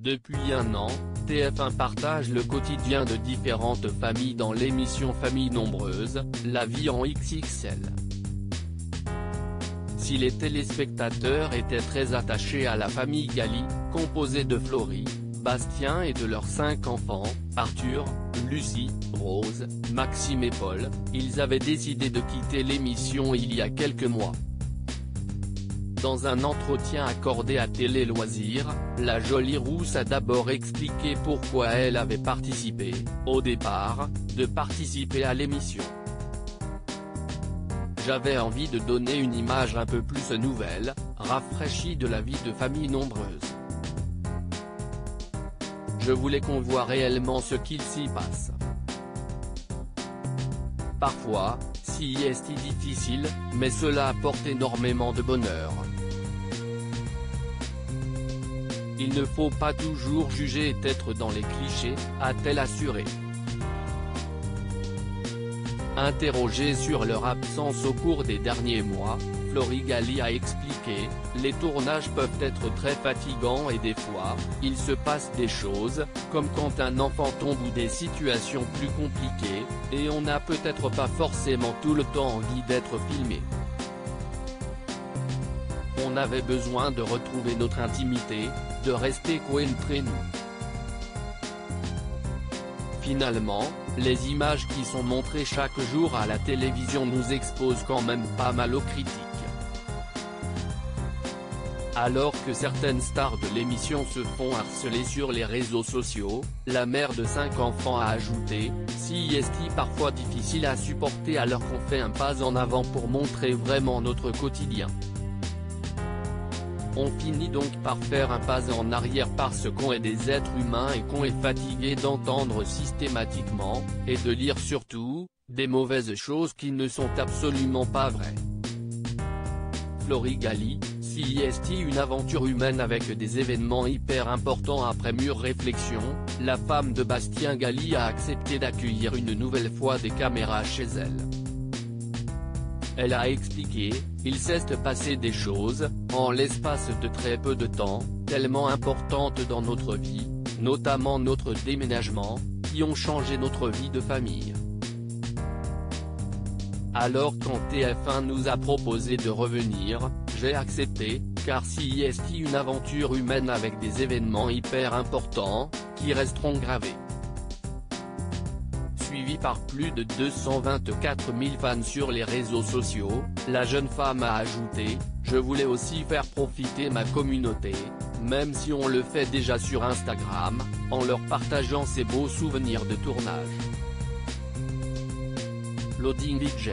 Depuis un an, TF1 partage le quotidien de différentes familles dans l'émission Famille nombreuse, la vie en XXL. Si les téléspectateurs étaient très attachés à la famille Gali, composée de Flory, Bastien et de leurs 5 enfants, Arthur, Lucie, Rose, Maxime et Paul, ils avaient décidé de quitter l'émission il y a quelques mois. Dans un entretien accordé à Télé Loisirs, la jolie rousse a d'abord expliqué pourquoi elle avait participé, au départ, de participer à l'émission. J'avais envie de donner une image un peu plus nouvelle, rafraîchie de la vie de famille nombreuse. Je voulais qu'on voit réellement ce qu'il s'y passe. Parfois, si est difficile, mais cela apporte énormément de bonheur. Il ne faut pas toujours juger et être dans les clichés, a-t-elle assuré. Interrogée sur leur absence au cours des derniers mois, Flory Gali a expliqué, les tournages peuvent être très fatigants et des fois, il se passe des choses, comme quand un enfant tombe ou des situations plus compliquées, et on n'a peut-être pas forcément tout le temps envie d'être filmé. On avait besoin de retrouver notre intimité, de rester entre nous. Finalement, les images qui sont montrées chaque jour à la télévision nous exposent quand même pas mal aux critiques. Alors que certaines stars de l'émission se font harceler sur les réseaux sociaux, la mère de 5 enfants a ajouté, si est parfois difficile à supporter alors qu'on fait un pas en avant pour montrer vraiment notre quotidien. On finit donc par faire un pas en arrière parce qu'on est des êtres humains et qu'on est fatigué d'entendre systématiquement, et de lire surtout, des mauvaises choses qui ne sont absolument pas vraies. Flory Gali, si est une aventure humaine avec des événements hyper importants. Après mûre réflexion, la femme de Bastien Gali a accepté d'accueillir une nouvelle fois des caméras chez elle. Elle a expliqué, il s'est passé des choses, en l'espace de très peu de temps, tellement importantes dans notre vie, notamment notre déménagement, qui ont changé notre vie de famille. Alors quand TF1 nous a proposé de revenir, j'ai accepté, car si est une aventure humaine avec des événements hyper importants, qui resteront gravés. Suivie par plus de 224 000 fans sur les réseaux sociaux, la jeune femme a ajouté, je voulais aussi faire profiter ma communauté, même si on le fait déjà sur Instagram, en leur partageant ces beaux souvenirs de tournage. Loading DJ.